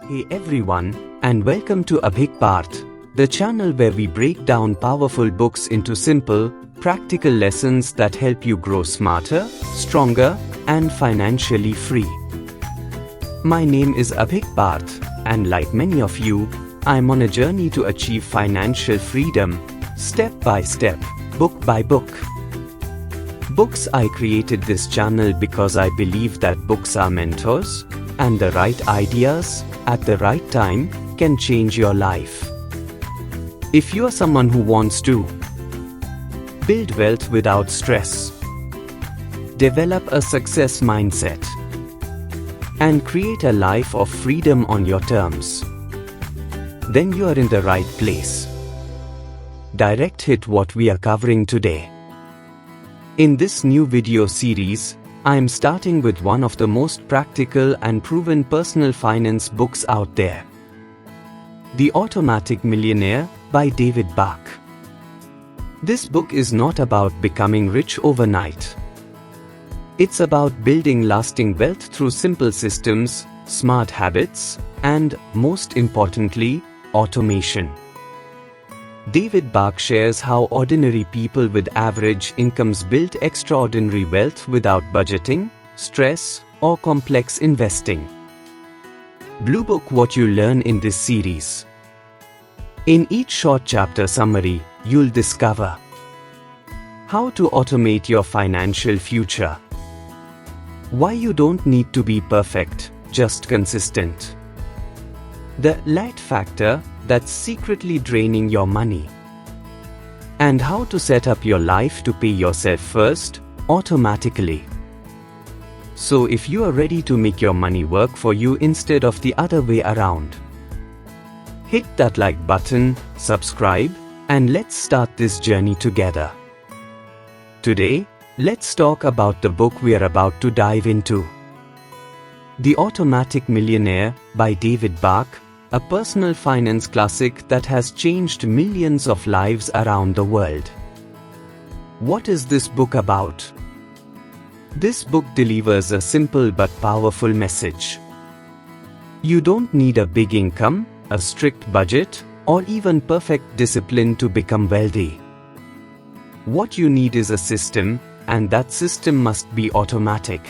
Hey everyone, and welcome to Abhik Parth, the channel where we break down powerful books into simple, practical lessons that help you grow smarter, stronger, and financially free. My name is Abhik Parth, and like many of you, I'm on a journey to achieve financial freedom, step by step, book by book. I created this channel because I believe that books are mentors, and the right ideas, at the right time, can change your life. If you are someone who wants to build wealth without stress, develop a success mindset, and create a life of freedom on your terms, then you are in the right place. Direct hit what we are covering today. In this new video series, I am starting with one of the most practical and proven personal finance books out there. The Automatic Millionaire by David Bach. This book is not about becoming rich overnight. It's about building lasting wealth through simple systems, smart habits, and, most importantly, automation. David Bach shares how ordinary people with average incomes build extraordinary wealth without budgeting, stress, or complex investing. Blue Book. What you learn in this series. In each short chapter summary, you'll discover how to automate your financial future, why you don't need to be perfect, just consistent, the Latte Factor that's secretly draining your money, and how to set up your life to pay yourself first, automatically. So if you are ready to make your money work for you instead of the other way around, hit that like button, subscribe, and let's start this journey together. Today, let's talk about the book we are about to dive into. The Automatic Millionaire by David Bach, a personal finance classic that has changed millions of lives around the world. What is this book about? This book delivers a simple but powerful message. You don't need a big income, a strict budget, or even perfect discipline to become wealthy. What you need is a system, and that system must be automatic.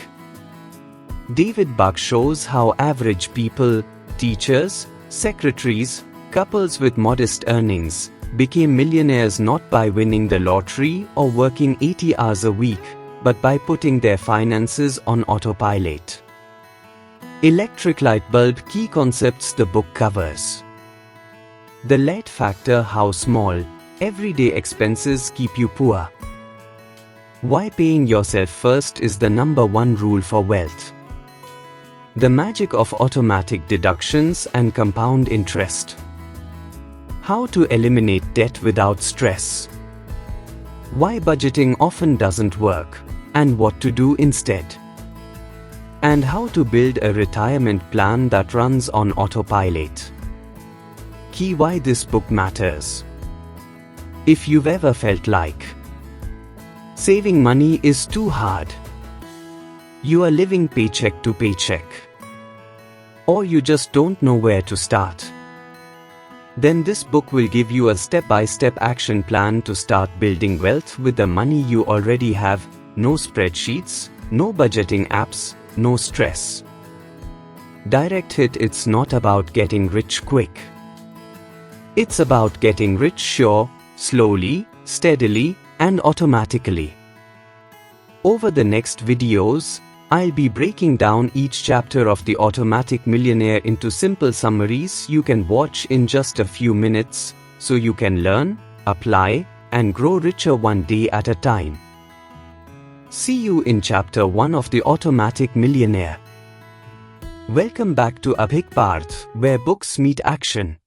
David Bach shows how average people, teachers, secretaries, couples with modest earnings, became millionaires not by winning the lottery or working 80 hours a week, but by putting their finances on autopilot. Electric light bulb. Key concepts the book covers. The Latte Factor. How small, everyday expenses keep you poor. Why paying yourself first is the #1 rule for wealth. The magic of automatic deductions and compound interest. How to eliminate debt without stress. Why budgeting often doesn't work, and what to do instead. And how to build a retirement plan that runs on autopilot. Key. Why this book matters. If you've ever felt like saving money is too hard, you are living paycheck to paycheck, or you just don't know where to start, then this book will give you a step-by-step action plan to start building wealth with the money you already have. No spreadsheets, no budgeting apps, no stress. Direct hit. It's not about getting rich quick. It's about getting rich sure, slowly, steadily, and automatically. Over the next videos, I'll be breaking down each chapter of The Automatic Millionaire into simple summaries you can watch in just a few minutes, so you can learn, apply, and grow richer one day at a time. See you in Chapter 1 of The Automatic Millionaire. Welcome back to Abhik Parth, where books meet action.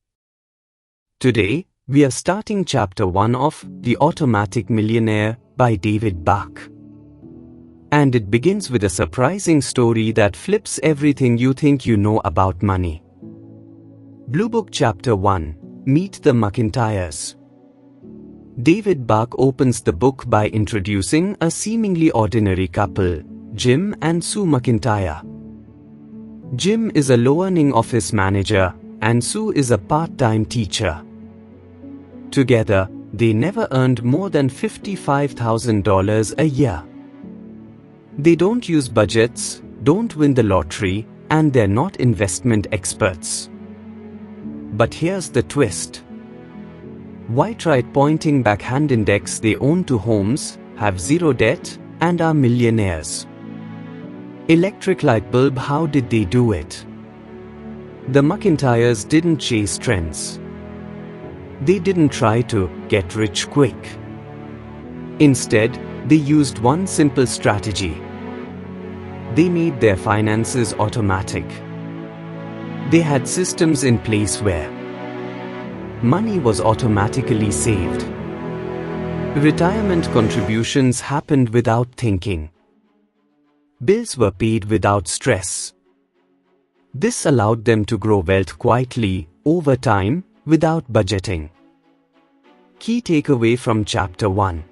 Today, we are starting Chapter 1 of The Automatic Millionaire by David Bach. And it begins with a surprising story that flips everything you think you know about money. Blue Book. Chapter 1. Meet the McIntyres. David Bach opens the book by introducing a seemingly ordinary couple, Jim and Sue McIntyre. Jim is a low-earning office manager, and Sue is a part-time teacher. Together, they never earned more than $55,000 a year. They don't use budgets, don't win the lottery, and they're not investment experts. But here's the twist. White right pointing backhand index, they own 2 homes, have 0 debt, and are millionaires. Electric light bulb, how did they do it? The McIntyres didn't chase trends. They didn't try to get rich quick. Instead, they used one simple strategy. They made their finances automatic. They had systems in place where money was automatically saved. Retirement contributions happened without thinking. Bills were paid without stress. This allowed them to grow wealth quietly, over time, without budgeting. Key takeaway from Chapter 1.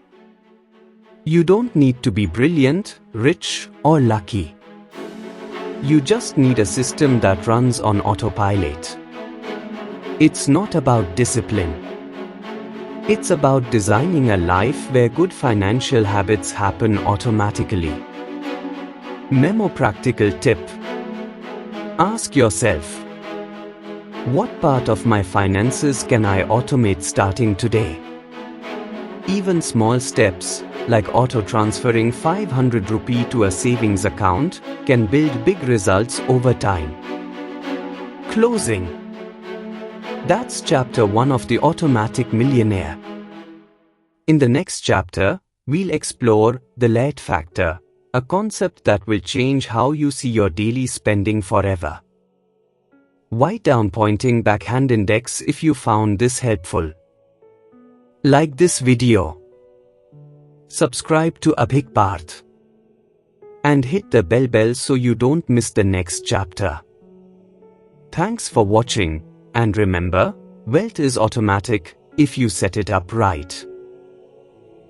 You don't need to be brilliant, rich, or lucky. You just need a system that runs on autopilot. It's not about discipline. It's about designing a life where good financial habits happen automatically. Memo practical tip. Ask yourself, what part of my finances can I automate starting today? Even small steps, like auto-transferring 500 rupee to a savings account, can build big results over time. Closing. That's Chapter 1 of the Automatic Millionaire. In the next chapter, we'll explore the Latte Factor, a concept that will change how you see your daily spending forever. Write down pointing backhand index if you found this helpful. Like this video. Subscribe to Abhik Parth. And hit the bell so you don't miss the next chapter. Thanks for watching, and remember, wealth is automatic if you set it up right.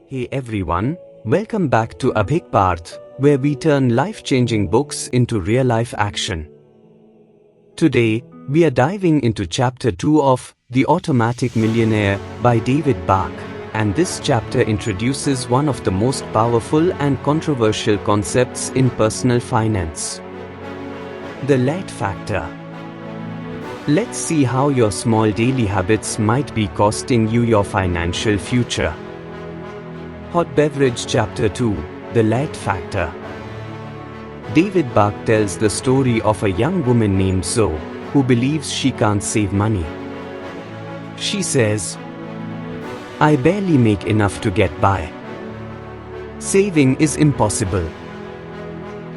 Hey everyone, welcome back to Abhik Parth, where we turn life-changing books into real-life action. Today, we are diving into Chapter 2 of The Automatic Millionaire by David Bach, and this chapter introduces one of the most powerful and controversial concepts in personal finance: the Latte Factor. Let's see how your small daily habits might be costing you your financial future. Hot Beverage Chapter 2, The Latte Factor. David Bach tells the story of a young woman named Zoe, who believes she can't save money. She says, "I barely make enough to get by. Saving is impossible."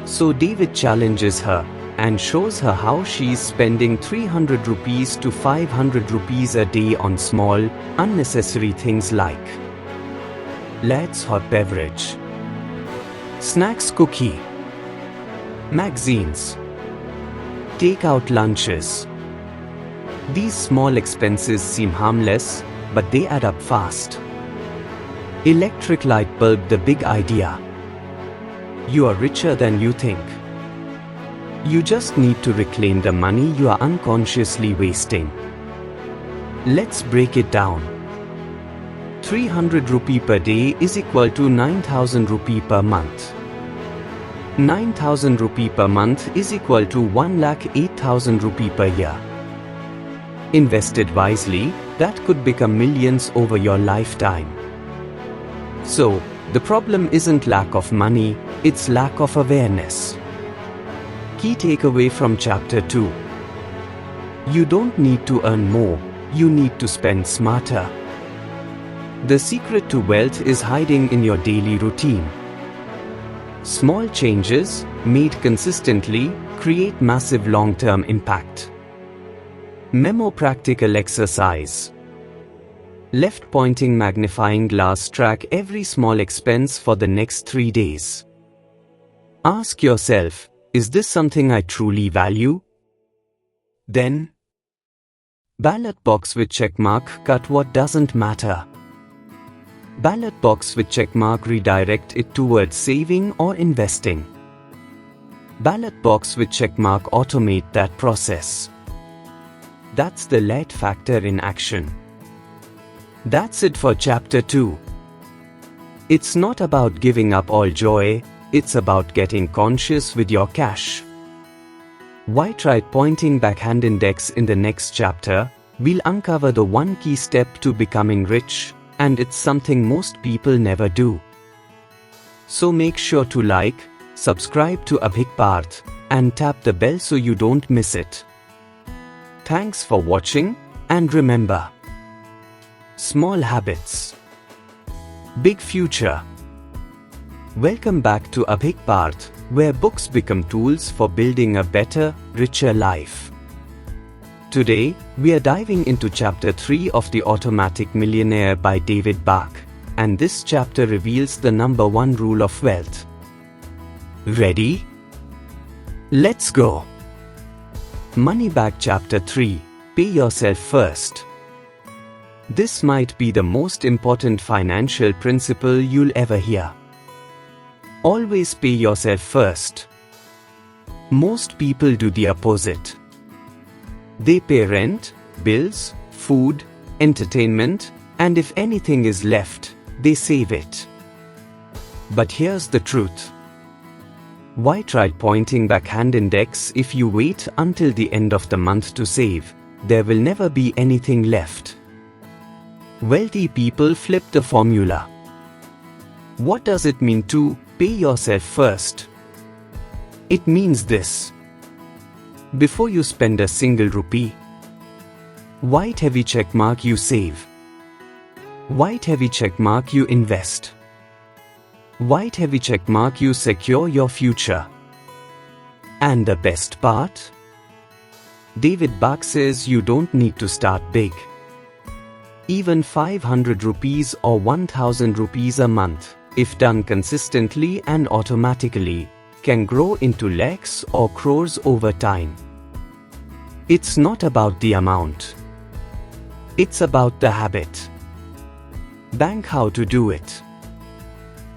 So David challenges her and shows her how she's spending 300 rupees to 500 rupees a day on small, unnecessary things like lattes, hot beverage, snacks, cookie, magazines, take-out lunches. These small expenses seem harmless, but they add up fast. Electric light bulb, the big idea. You are richer than you think. You just need to reclaim the money you are unconsciously wasting. Let's break it down. 300 rupee per day is equal to 9,000 rupee per month. 9,000 rupee per month is equal to 1,08,000 rupee per year. Invested wisely, that could become millions over your lifetime. So, the problem isn't lack of money, it's lack of awareness. Key takeaway from Chapter 2. You don't need to earn more, you need to spend smarter. The secret to wealth is hiding in your daily routine. Small changes, made consistently, create massive long-term impact. Memo practical exercise. Left pointing magnifying glass, track every small expense for the next 3 days. Ask yourself, is this something I truly value? Then, ballot box with checkmark, cut what doesn't matter. Ballot box with checkmark, redirect it towards saving or investing. Ballot box with checkmark automate that process. That's the Latte Factor in action. That's it for chapter 2. It's not about giving up all joy, it's about getting conscious with your cash. Why try pointing backhand index in the next chapter? We'll uncover the one key step to becoming rich, and it's something most people never do. So make sure to like, subscribe to Abhik Parth, and tap the bell so you don't miss it. Thanks for watching, and remember, small habits, big future. Welcome back to Abhik Parth, where books become tools for building a better, richer life. Today, we are diving into chapter 3 of The Automatic Millionaire by David Bach, and this chapter reveals the number 1 rule of wealth. Ready? Let's go! Money Back Chapter 3. Pay yourself first. This might be the most important financial principle you'll ever hear. Always pay yourself first. Most people do the opposite. They pay rent, bills, food, entertainment, and if anything is left, they save it. But here's the truth. Why try pointing backhand index if you wait until the end of the month to save? There will never be anything left. Wealthy people flip the formula. What does it mean to pay yourself first? It means this. Before you spend a single rupee, white heavy checkmark you save. White heavy checkmark you invest. White heavy checkmark you secure your future. And the best part? David Bach says you don't need to start big. Even 500 rupees or 1000 rupees a month, if done consistently and automatically, can grow into lakhs or crores over time. It's not about the amount. It's about the habit. Bank how to do it.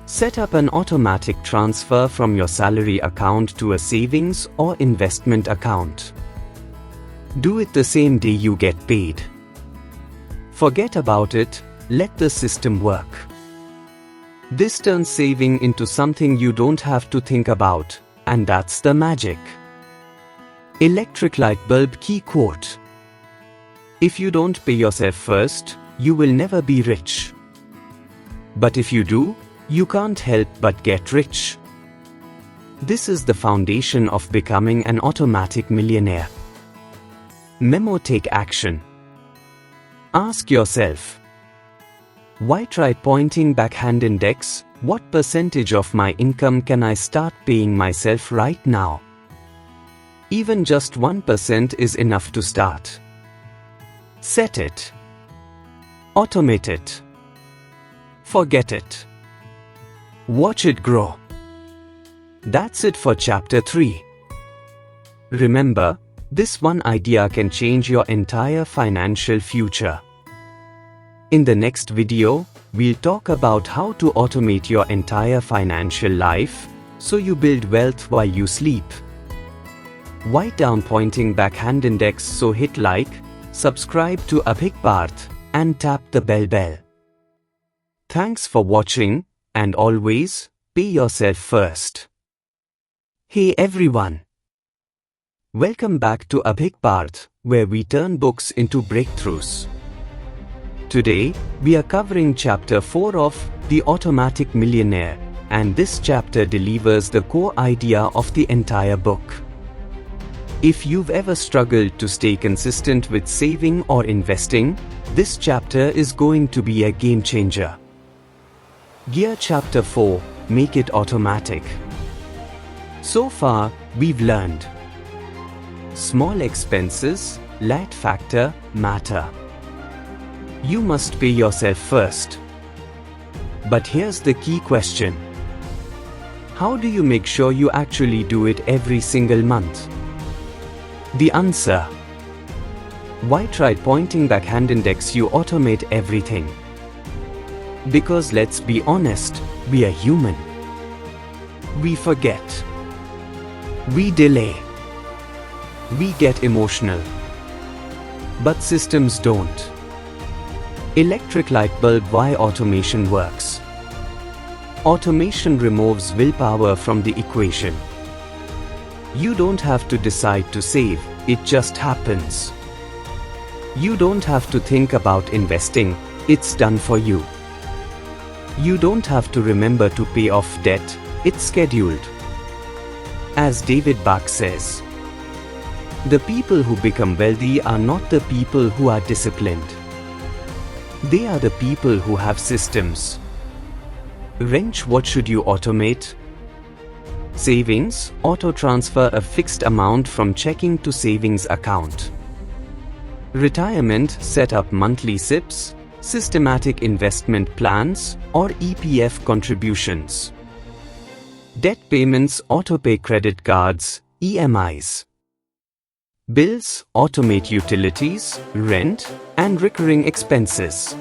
Set up an automatic transfer from your salary account to a savings or investment account. Do it the same day you get paid. Forget about it, let the system work. This turns saving into something you don't have to think about, and that's the magic. Electric light bulb key quote. If you don't pay yourself first, you will never be rich. But if you do, you can't help but get rich. This is the foundation of becoming an automatic millionaire. Memo: take action. Ask yourself, why try pointing backhand index? What percentage of my income can I start paying myself right now? Even just 1% is enough to start. Set it. Automate it. Forget it. Watch it grow. That's it for chapter 3. Remember, this one idea can change your entire financial future. In the next video, we'll talk about how to automate your entire financial life, so you build wealth while you sleep. Write down pointing backhand index, so hit like, subscribe to Abhik Parth, and tap the bell. Thanks for watching, and always, pay yourself first. Hey everyone! Welcome back to Abhik Parth, where we turn books into breakthroughs. Today, we are covering chapter 4 of The Automatic Millionaire, and this chapter delivers the core idea of the entire book. If you've ever struggled to stay consistent with saving or investing, this chapter is going to be a game changer. Gear Chapter 4, Make it automatic. So far, we've learned small expenses, Latte Factor, matter. You must pay yourself first. But here's the key question. How do you make sure you actually do it every single month? The answer. Why try pointing backhand index? You automate everything. Because let's be honest, we are human. We forget. We delay. We get emotional. But systems don't. Electric light bulb: why automation works. Automation removes willpower from the equation. You don't have to decide to save, it just happens. You don't have to think about investing, it's done for you. You don't have to remember to pay off debt, it's scheduled. As David Bach says, the people who become wealthy are not the people who are disciplined. They are the people who have systems. Wrench: what should you automate? Savings: auto-transfer a fixed amount from checking to savings account. Retirement: set up monthly SIPs, systematic investment plans, or EPF contributions. Debt payments: autopay credit cards, EMIs. Bills: automate utilities, rent, and recurring expenses.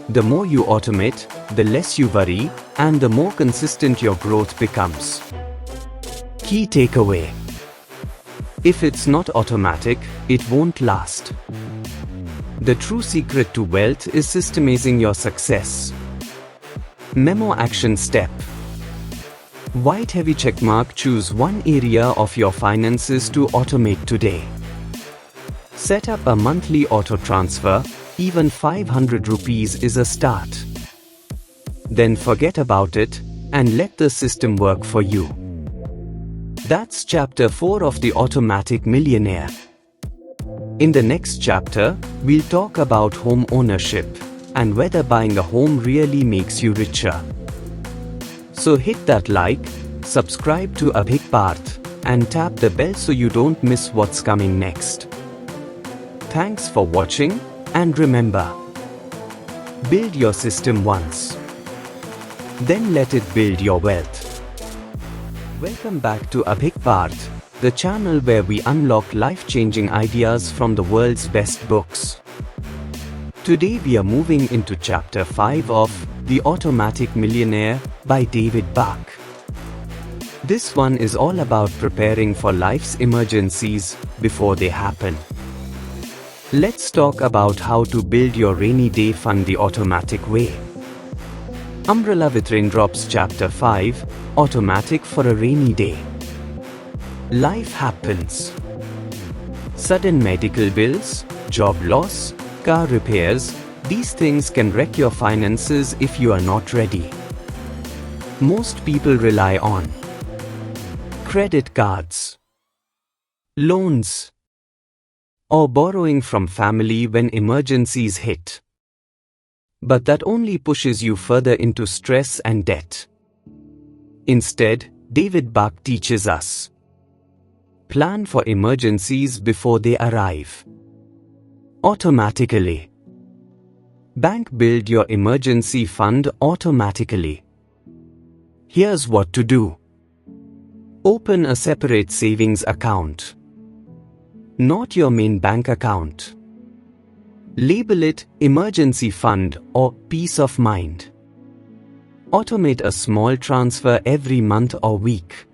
The more you automate, the less you worry, and the more consistent your growth becomes. Key takeaway: if it's not automatic, it won't last. The true secret to wealth is systemizing your success. Memo action step: white heavy checkmark, choose one area of your finances to automate today. Set up a monthly auto transfer, even 500 rupees is a start. Then forget about it and let the system work for you. That's chapter 4 of the Automatic Millionaire. In the next chapter, we'll talk about home ownership and whether buying a home really makes you richer. So hit that like, subscribe to Abhik Parth, and tap the bell so you don't miss what's coming next. Thanks for watching, and remember, build your system once, then let it build your wealth. Welcome back to Abhik Parth, the channel where we unlock life-changing ideas from the world's best books. Today we are moving into chapter 5 of The Automatic Millionaire by David Bach. This one is all about preparing for life's emergencies before they happen. Let's talk about how to build your rainy day fund the automatic way. Umbrella with Raindrops Chapter 5, Automatic for a Rainy Day. Life happens. Sudden medical bills, job loss, car repairs, these things can wreck your finances if you are not ready. Most people rely on credit cards, loans, or borrowing from family when emergencies hit. But that only pushes you further into stress and debt. Instead, David Bach teaches us: plan for emergencies before they arrive. Automatically. Bank: build your emergency fund automatically. Here's what to do. Open a separate savings account. Not your main bank account. Label it Emergency Fund or Peace of Mind. Automate a small transfer every month or week.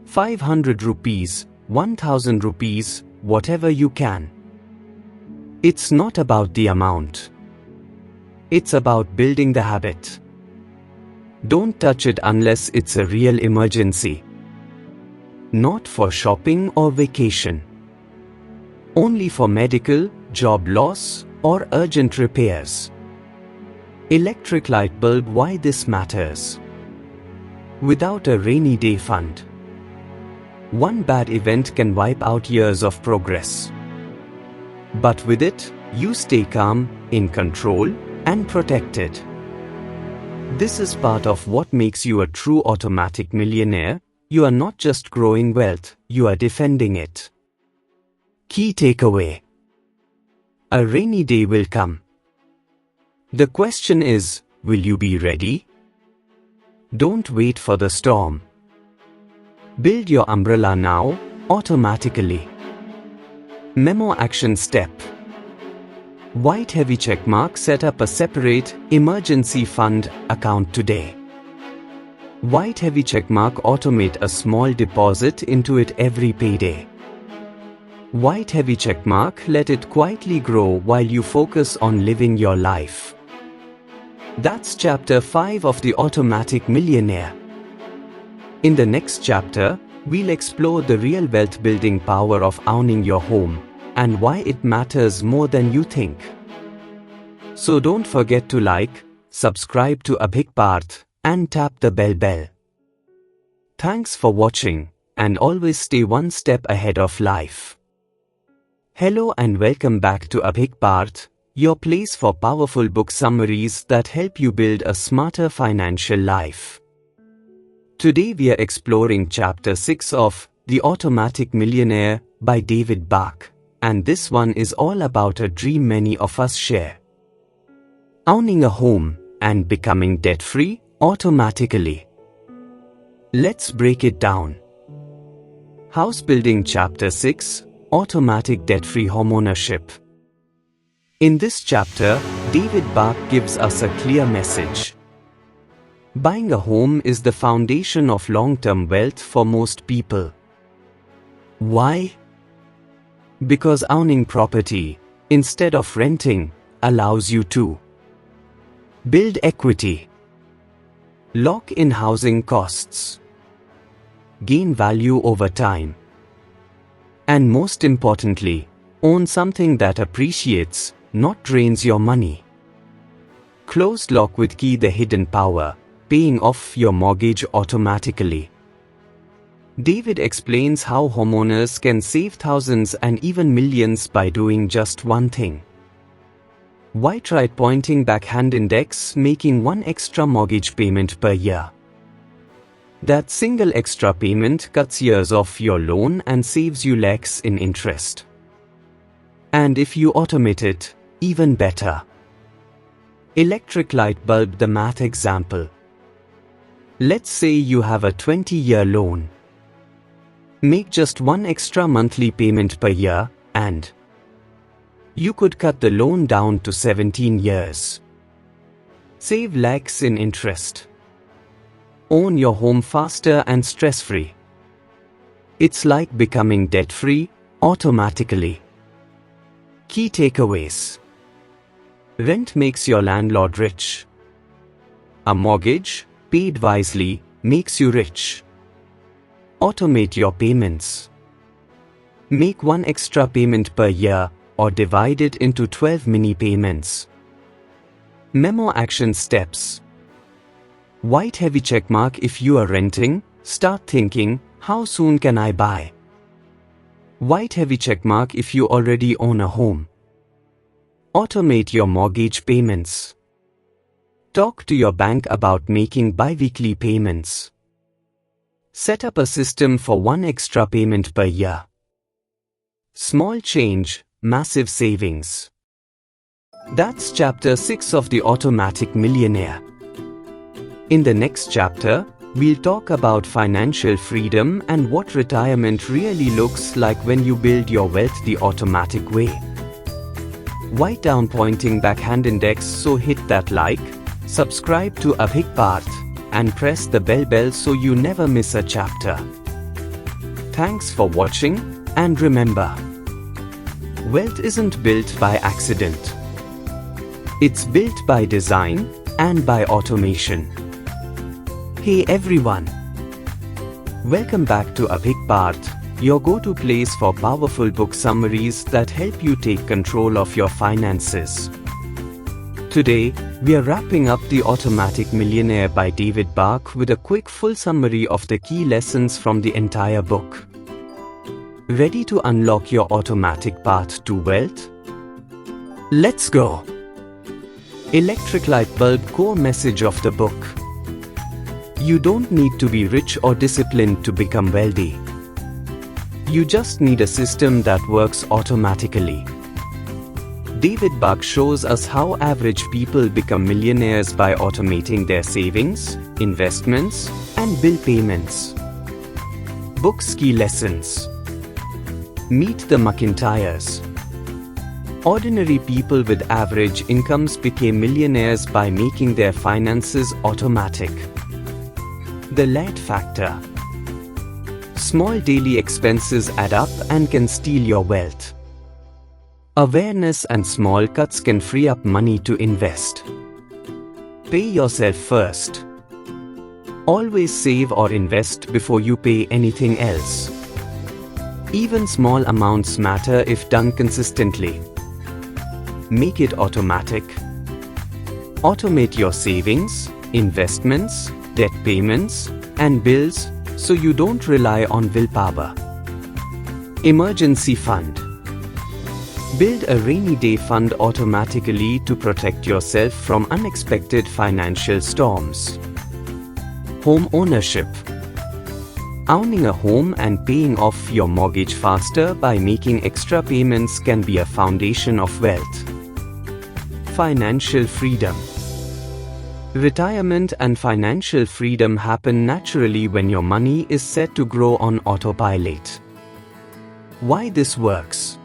500 rupees, 1000 rupees, whatever you can. It's not about the amount. It's about building the habit. Don't touch it unless it's a real emergency. Not for shopping or vacation. Only for medical, job loss, or urgent repairs. Electric light bulb: why this matters. Without a rainy day fund, one bad event can wipe out years of progress. But with it, you stay calm, in control, and protected. This is part of what makes you a true automatic millionaire. You are not just growing wealth, you are defending it. Key takeaway: a rainy day will come. The question is, will you be ready? Don't wait for the storm. Build your umbrella now, automatically. Memo action step: white heavy checkmark, set up a separate emergency fund account today. White heavy checkmark, automate a small deposit into it every payday. White heavy checkmark, let it quietly grow while you focus on living your life. That's chapter 5 of the Automatic Millionaire. In the next chapter, we'll explore the real wealth building power of owning your home and why it matters more than you think. So don't forget to like, subscribe to Abhik Parth and tap the bell. Thanks for watching, and always stay one step ahead of life. Hello and welcome back to Abhik Parth, your place for powerful book summaries that help you build a smarter financial life. Today we are exploring chapter 6 of The Automatic Millionaire by David Bach, and this one is all about a dream many of us share. Owning a home and becoming debt-free automatically. Let's break it down. House Building Chapter 6, Automatic Debt-Free Homeownership. In this chapter, David Bach gives us a clear message. Buying a home is the foundation of long-term wealth for most people. Why? Because owning property, instead of renting, allows you to build equity, lock in housing costs, gain value over time, and most importantly, own something that appreciates, not drains your money. Closed lock with key, the hidden power, paying off your mortgage automatically. David explains how homeowners can save thousands and even millions by doing just one thing. Why try pointing backhand index, making one extra mortgage payment per year? That single extra payment cuts years off your loan and saves you lakhs in interest. And if you automate it, even better. Electric light bulb, the math example. Let's say you have a 20-year loan. Make just one extra monthly payment per year, and you could cut the loan down to 17 years. Save lakhs in interest. Own your home faster and stress-free. It's like becoming debt-free automatically. Key takeaways. Rent makes your landlord rich. A mortgage, paid wisely, makes you rich. Automate your payments. Make one extra payment per year or divide it into 12 mini payments. Memo action steps. White heavy checkmark, if you are renting, start thinking, how soon can I buy? White heavy checkmark if you already own a home. Automate your mortgage payments. Talk to your bank about making bi-weekly payments. Set up a system for one extra payment per year. Small change, massive savings. That's chapter 6 of The Automatic Millionaire. In the next chapter, we'll talk about financial freedom and what retirement really looks like when you build your wealth the automatic way. Write down pointing backhand index, so hit that like, subscribe to Abhik Parth, and press the bell so you never miss a chapter. Thanks for watching, and remember, wealth isn't built by accident. It's built by design and by automation. Hey everyone! Welcome back to Abhik Parth, your go-to place for powerful book summaries that help you take control of your finances. Today, we are wrapping up The Automatic Millionaire by David Bach with a quick full summary of the key lessons from the entire book. Ready to unlock your automatic path to wealth? Let's go! Electric light bulb, core message of the book. You don't need to be rich or disciplined to become wealthy. You just need a system that works automatically. David Bach shows us how average people become millionaires by automating their savings, investments, and bill payments. Book's key lessons. Meet the McIntyres. Ordinary people with average incomes became millionaires by making their finances automatic. The Latte Factor. Small daily expenses add up and can steal your wealth. Awareness and small cuts can free up money to invest. Pay yourself first. Always save or invest before you pay anything else. Even small amounts matter if done consistently. Make it automatic. Automate your savings, investments, debt payments, and bills so you don't rely on willpower. Emergency fund. Build a rainy day fund automatically to protect yourself from unexpected financial storms. Home ownership. Owning a home and paying off your mortgage faster by making extra payments can be a foundation of wealth. Financial freedom. Retirement and financial freedom happen naturally when your money is set to grow on autopilot. Why this works?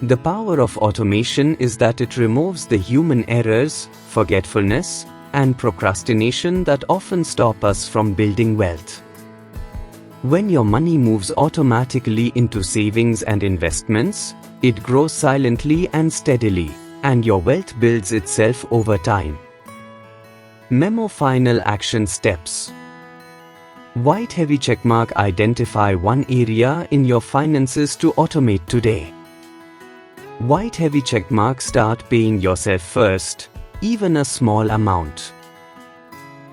The power of automation is that it removes the human errors, forgetfulness, and procrastination that often stop us from building wealth. When your money moves automatically into savings and investments, it grows silently and steadily, and your wealth builds itself over time. Memo Final Action Steps. White heavy checkmark. Identify one area in your finances to automate today. White heavy checkmark. Start paying yourself first, even a small amount.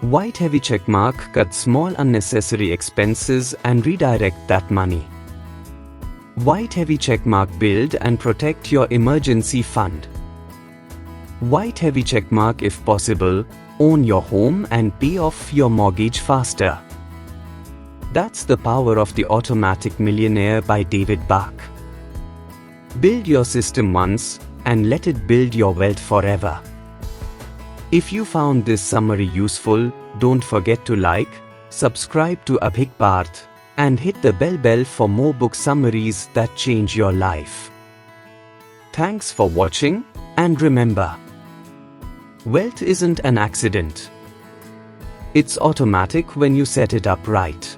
White heavy checkmark. Cut small unnecessary expenses and redirect that money. White heavy checkmark. Build and protect your emergency fund. White heavy checkmark. If possible, own your home and pay off your mortgage faster. That's the power of the Automatic Millionaire by David Bach. Build your system once and let it build your wealth forever. If you found this summary useful, don't forget to like, subscribe to Abhik Parth, and hit the bell for more book summaries that change your life. Thanks for watching, and remember, wealth isn't an accident. It's automatic when you set it up right.